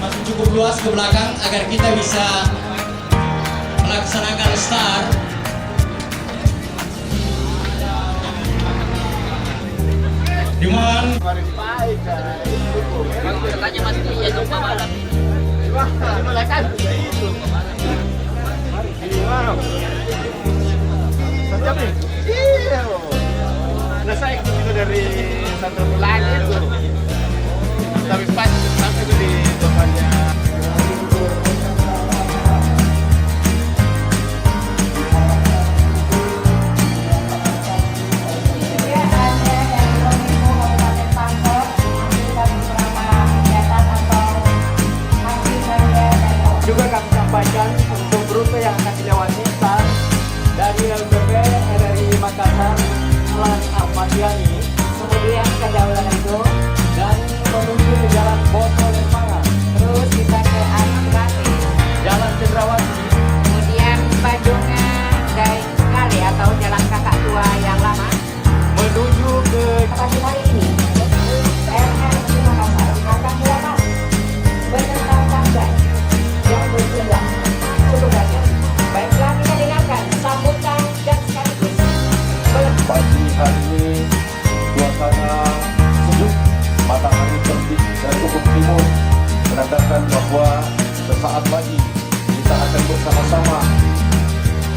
masih cukup luas ke belakang agar kita bisa melaksanakan start. Dimana? Katanya masih iya coba malam ini. Nah saya itu dari satu bulan itu, tapi pas sampai di depannya. Juga kami sampaikan untuk rute yang akan dilewati saat dari LBP RRI Makassar melalui Ahmad Yani, kemudian ke Kegiatan itu dan menuju ke Jalan Botol Lempangan, terus kita ke Armati, Jalan Cendrawasih, kemudian Bajunga dan Kali atau Jalan Kakak Tua yang lama. menuju ke Pagi hari ini, RRI Makassar akan melakukan beserta tangga yang berjumlah cukup banyak. Baiklah, kita dengarkan sambutan dan sekaligus Pagi hari ini suasana sejuk, matahari terbit dari ufuk timur menandakan bahwa sesaat lagi kita akan bersama-sama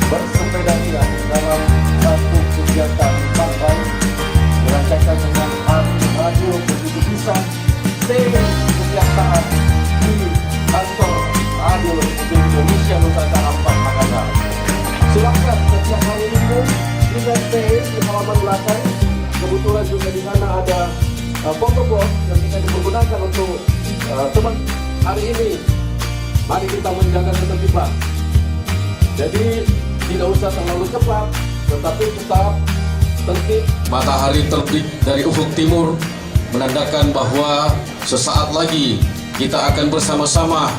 bersepeda ria dalam satu kegiatan santai dirancangkan dengan hari radio begitu bisa stay setiap saat di kantor Radio Republik Indonesia Nusantara 4 Makassar. Silakan setiap hari Minggu kita stay di halaman belakang. Kebetulan juga di sana ada foto box yang bisa dipergunakan untuk teman hari ini. Mari kita menjaga ketertiban. Jadi tidak usah terlalu cepat, tetapi tetap tertib. Matahari terbit dari ufuk timur menandakan bahwa sesaat lagi kita akan bersama-sama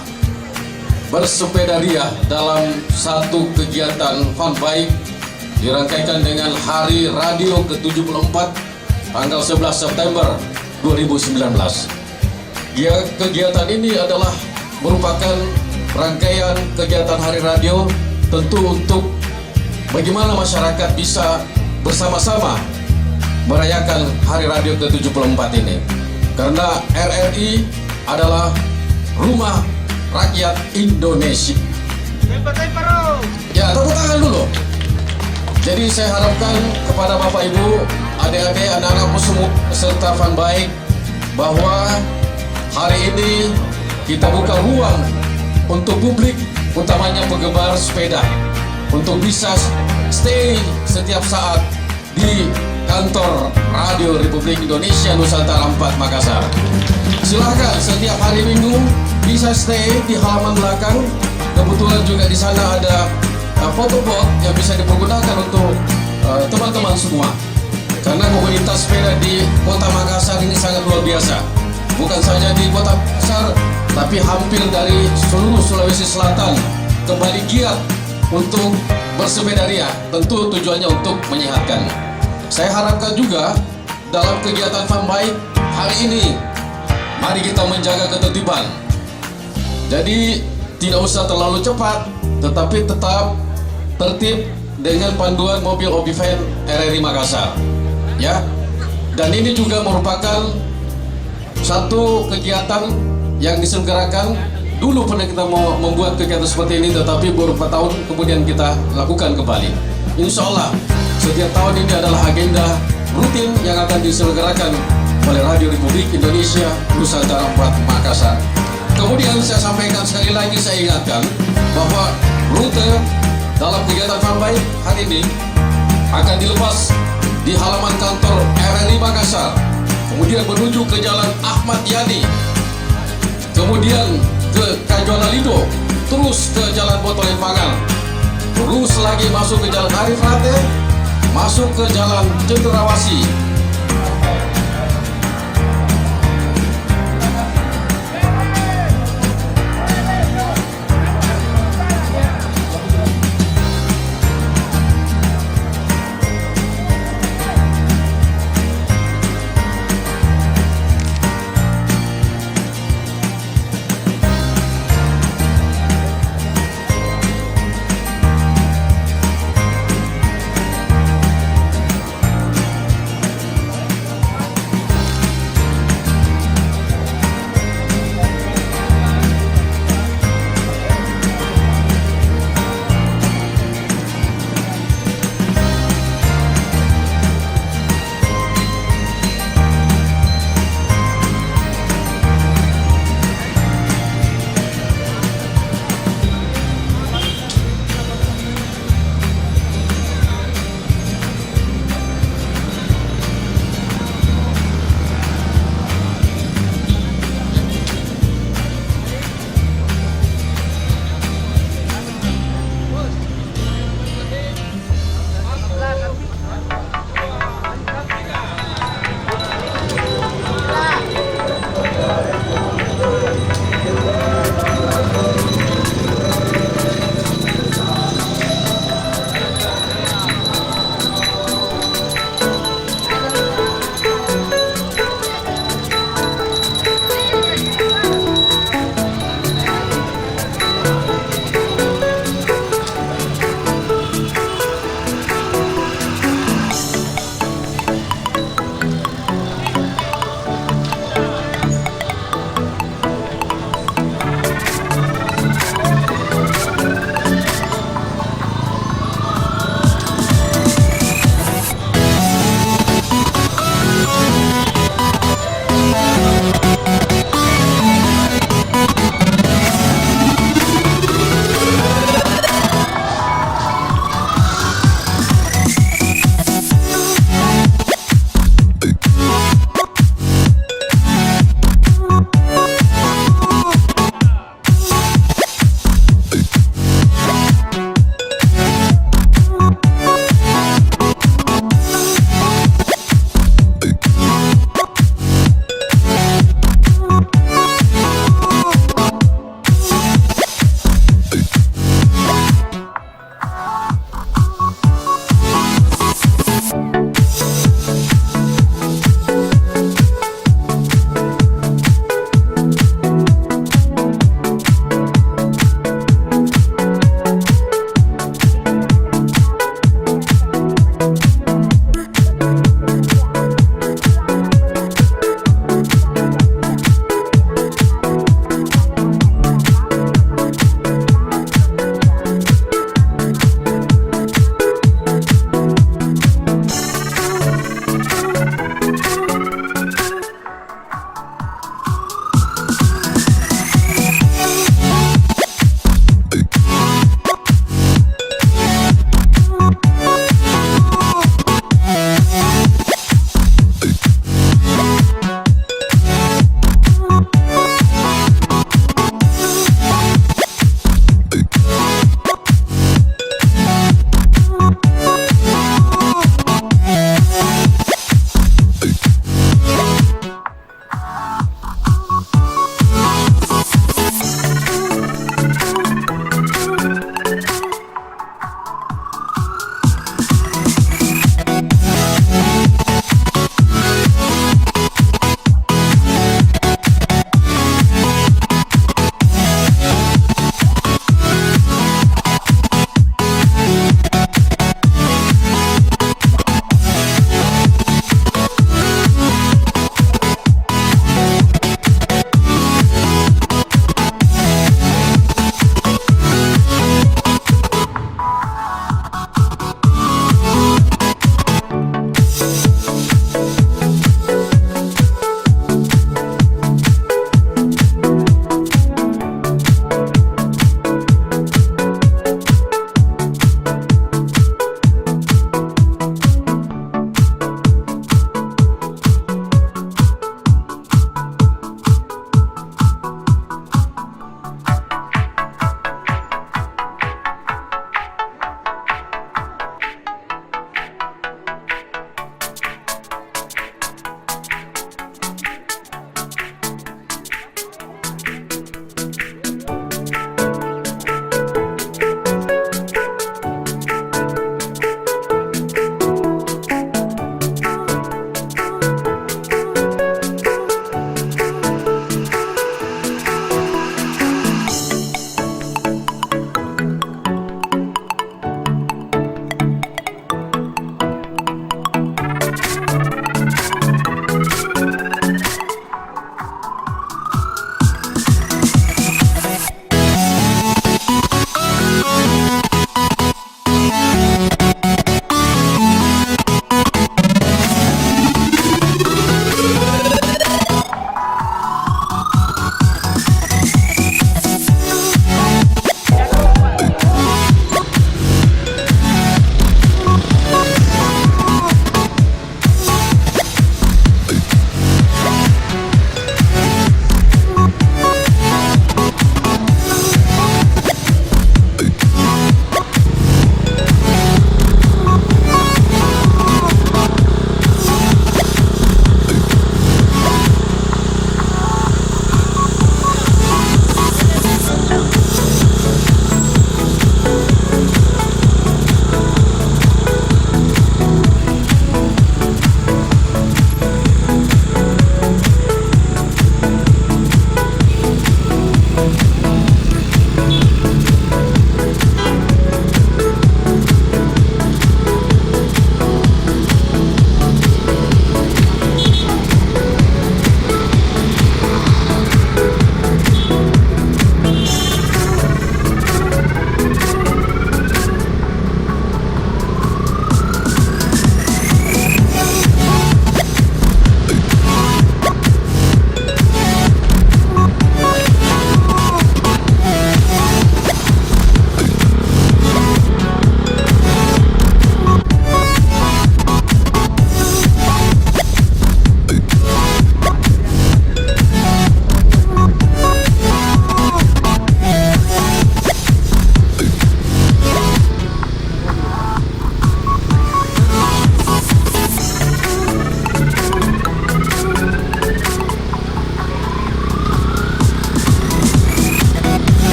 bersepeda ria dalam satu kegiatan fun bike dirangkaikan dengan Hari Radio ke-74 tanggal 11 September 2019. Kegiatan ini adalah merupakan rangkaian kegiatan Hari Radio tentu untuk bagaimana masyarakat bisa bersama-sama merayakan Hari Radio ke-74 ini. Karena RRI adalah rumah rakyat Indonesia. Ya, tepuk tangan dulu. Jadi saya harapkan kepada Bapak Ibu, adik-adik, anak-anakku semua serta fan baik bahwa hari ini kita buka ruang untuk publik, utamanya penggemar sepeda, untuk bisa stay setiap saat di kantor Radio Republik Indonesia Nusantara 4 Makassar. Silahkan setiap hari Minggu bisa stay di halaman belakang. Kebetulan juga di sana ada foto box yang bisa dipergunakan untuk teman-teman semua. Karena komunitas sepeda di Kota Makassar ini sangat luar biasa. Bukan saja di Kota Makassar, tapi hampir dari seluruh Sulawesi Selatan kembali giat untuk bersepeda ria. Tentu tujuannya untuk menyehatkan. Saya harapkan juga dalam kegiatan fun bike hari ini, mari kita menjaga ketertiban. Jadi tidak usah terlalu cepat, tetapi tetap tertib dengan panduan mobil hobi van RRI Makassar. Ya, dan ini juga merupakan satu kegiatan yang diselenggarakan. Dulu pernah kita mau membuat kegiatan seperti ini, tetapi beberapa tahun kemudian kita lakukan kembali. Insya Allah setiap tahun ini adalah agenda rutin yang akan diselenggarakan oleh Radio Republik Indonesia Nusantara 4 Makassar. Kemudian saya sampaikan sekali lagi, saya ingatkan bahwa rute dalam kegiatan fun bike hari ini akan dilepas di halaman kantor RRI Makassar, kemudian menuju ke Jalan Ahmad Yani, kemudian ke Kajuana Lido, terus ke Jalan Botol Lempangan, terus lagi masuk ke Jalan Arif Rate, masuk ke Jalan Cendrawasih.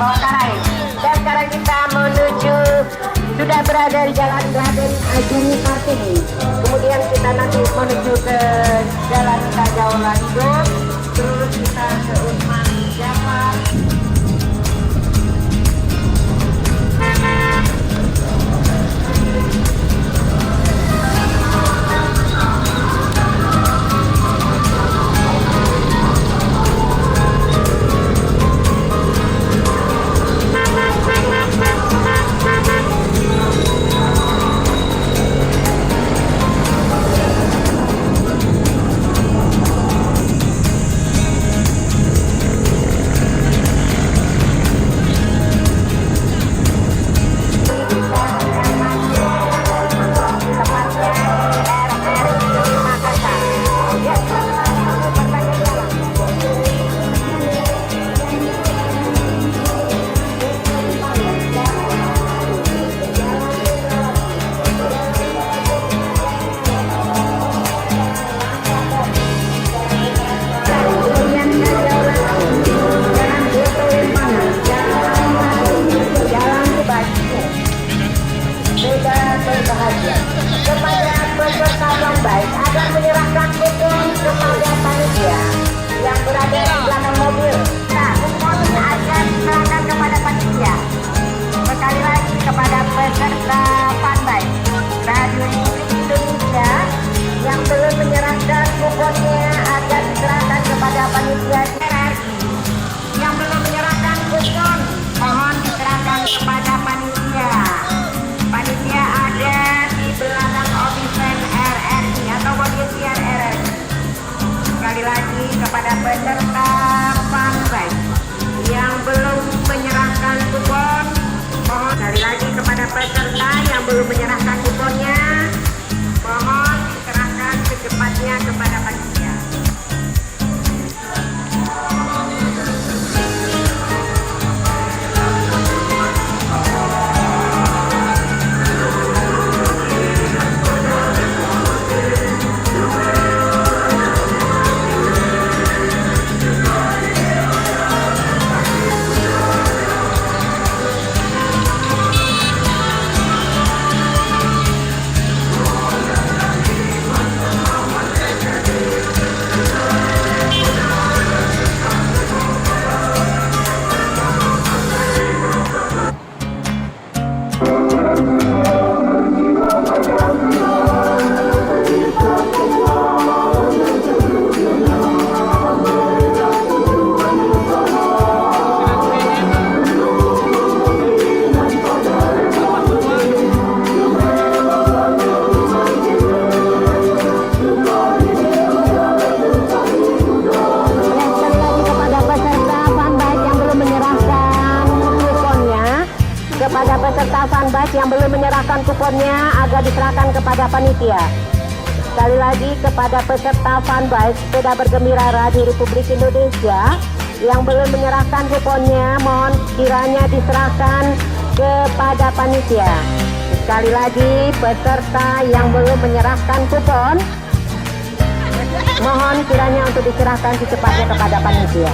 Bawakarai. Dan sekarang kita menuju sudah berada di jalan Raden Ajeni Kartini. Kemudian kita nanti menuju ke jalan Kajaulan Hidup. Terus kita ke Usman Jafar. Belum menyerahkan kuponnya, mohon diserahkan secepatnya kepada panitia. Kepada peserta fanbike yang belum menyerahkan kuponnya agar diserahkan kepada panitia. Sekali lagi kepada peserta fanbike sepeda bergembira Radio Republik Indonesia yang belum menyerahkan kuponnya, mohon kiranya diserahkan kepada panitia. Sekali lagi peserta yang belum menyerahkan kupon, mohon kiranya untuk diserahkan secepatnya kepada panitia.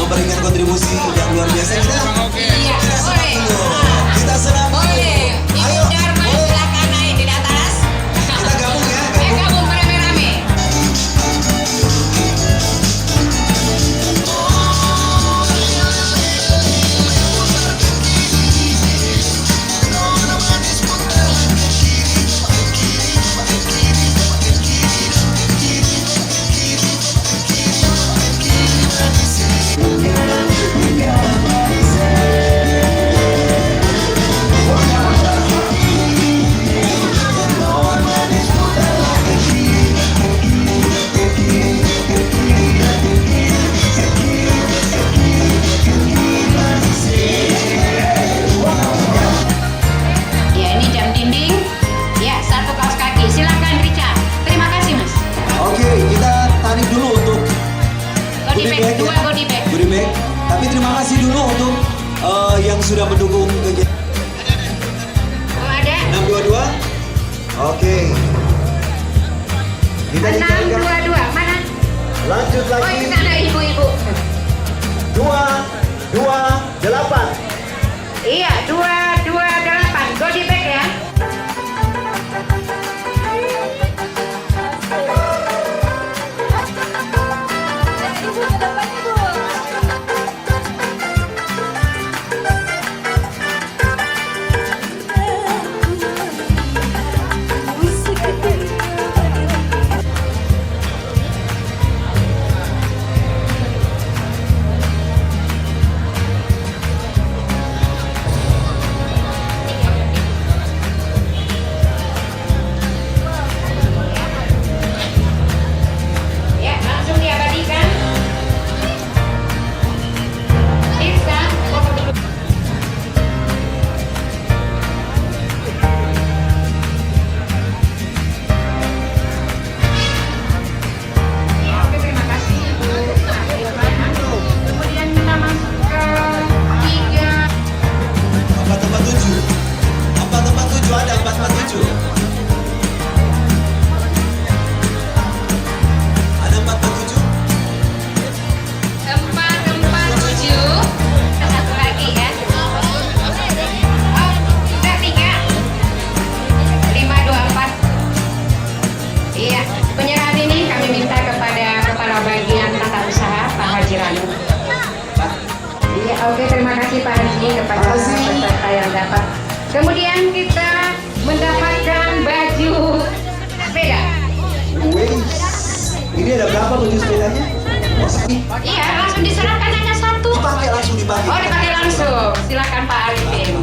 memberikan kontribusi yang luar biasa. Iya, boleh. Kita senang. Boleh. Ayo, Ibu Dharma boleh. silakan naik di atas. Kita gabung ya. Gabung rame-rame. Ya, ini jam dinding. Ya, 1 kaos kaki. Silakan Rica. Terima kasih, Mas. Oke, kita tarik dulu untuk Goodie bag, ya. 2 goodie bag. Goodie bag. Tapi terima kasih dulu untuk yang sudah mendukung kegiatan Oh, ada 622. Oke. Kita tinggalkan. 622. Mana? Lanjut Oh, lagi. itu ada ibu-ibu. 228. Iya, 228. Goodie bag ya. Ya, langsung diabadikan. Bisa, foto dulu. Ya, oke, terima kasih Ibu. Nah, kemudian kita masuk ke 3. 447. 447 ada 447. Ada 447. 447. Satu lagi ya. Oh, udah 3. 524. Iya, penyerahan ini kami minta kepada Kepala Bagian Tata Usaha Pak Haji Ranu. Pak. Iya, oke, terima kasih Pak Haji kepada peserta yang dapat. Kemudian kita mendapatkan baju sepeda. Wih. Ini ada berapa baju sepedanya? Iya, langsung diserahkan hanya 1. Dipakai langsung dipakai. Oh, dipakai langsung. Silakan Pak Arifin.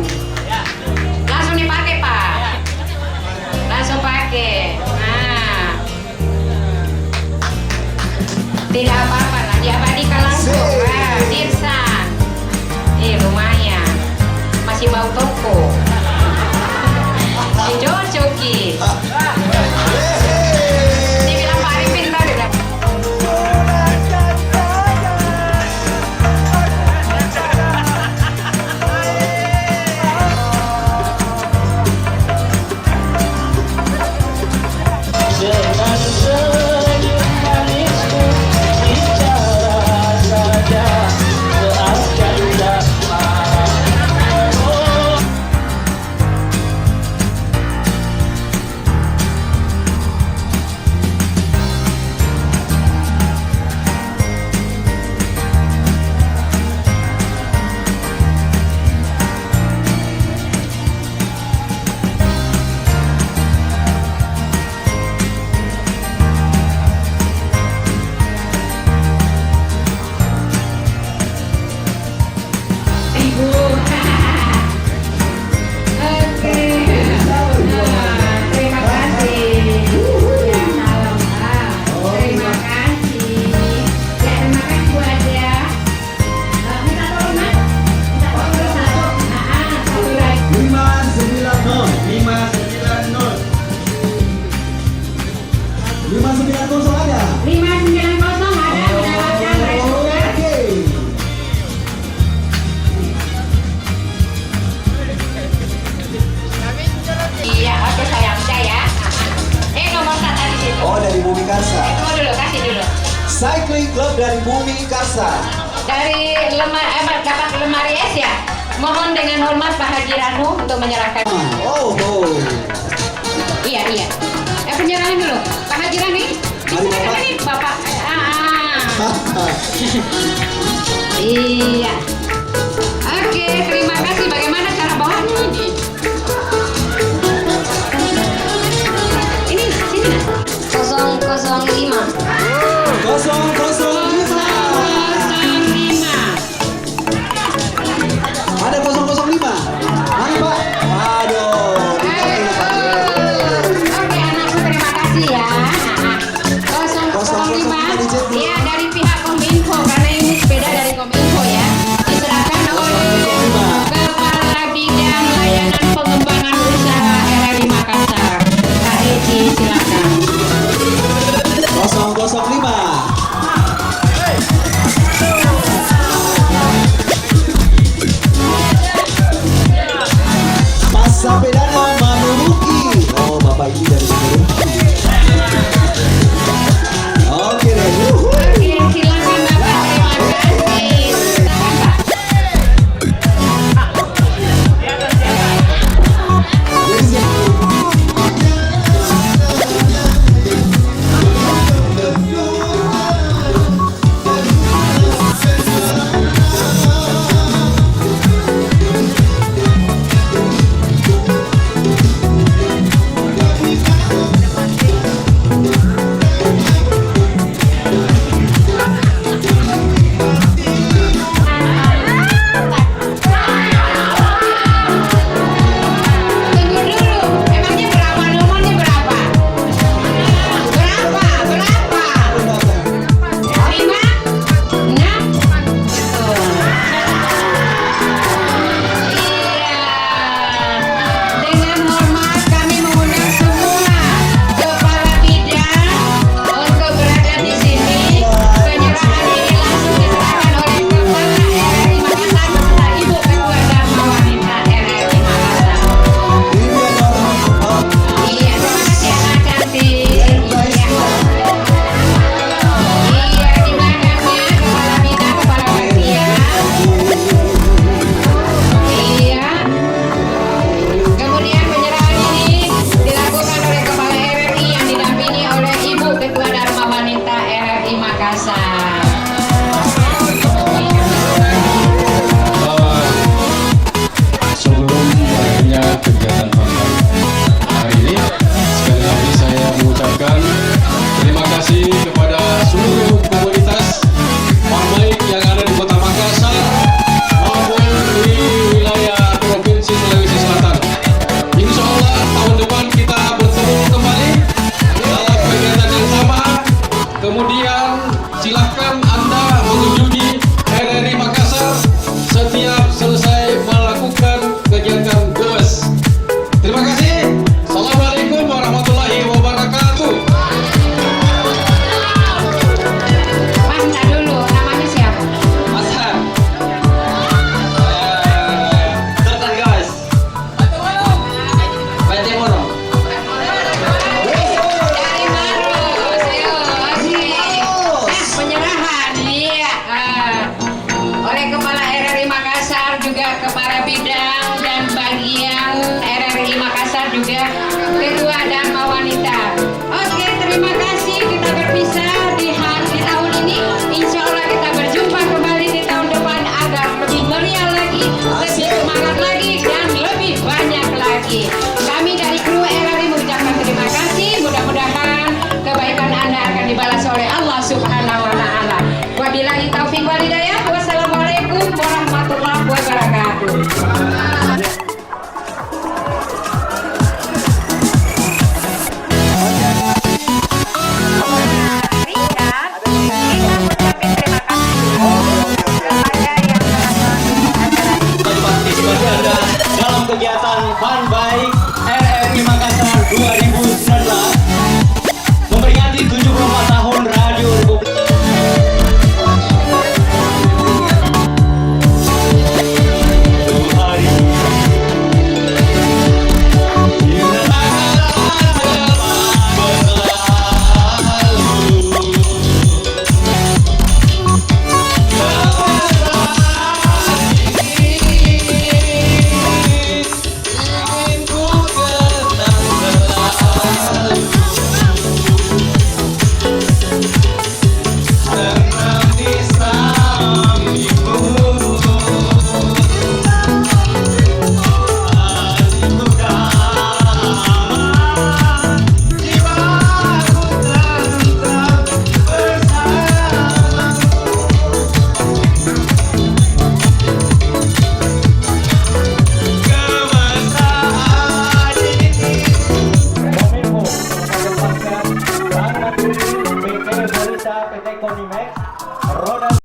Langsung dipakai, Pak. Langsung pakai. Nah. Tidak apa-apa lah, diabadikan langsung. Wah, dirsan. Lumayan. Masih bau toko. Dicocoki. Dibilang Pak Arifin tadi dah. Oh, dari Bumi Karsa. Tunggu dulu, kasih dulu. Cycling Club dari Bumi Karsa. dari dapat lemari es ya. Mohon dengan hormat Pak Haji Ranu untuk menyerahkan. Oh, oh. Iya. Penyerahan dulu. Pak Haji Ranu ini. Mari, Bapak. Bapak. Iya. Oke, terima kasih. Bagaimana cara bawanya ini? Ini sini. 005. 005. Ada 005. Mana Pak? Aduh. Oke, anakku terima kasih ya. 005. Iya, dari pihak Kominfo karena ini sepeda dari Kominfo ya. Diserahkan oleh Kepala Bidang Layanan Pengembangan Usaha RRI Makassar. Kak Eci, silakan. 005. Pasapedana Manuruki. Oh, Bapak ini dari Manuruki. Oke deh. Oke, silakan Bapak. Terima kasih. Silakan Pak. Tunggu dulu. Emangnya berapa nomornya berapa? Berapa? 5? 6? Iya. Dengan hormat kami mengundang semua kepala bidang untuk berada di sini. Penyerahan ini langsung diserahkan oleh Kepala RRI Makassar beserta Ibu Ketua Dharma Wanita RRI Makassar. Iya, terima kasih anak cantik. Iya, di belakangnya kepala bidang, kepala bagian. Iya. Kemudian penyerahan ini dilakukan oleh Kepala RRI yang didampingi oleh Ibu Ketua Dharma Wanita RRI Makassar. Sebelum berakhirnya kegiatan Fun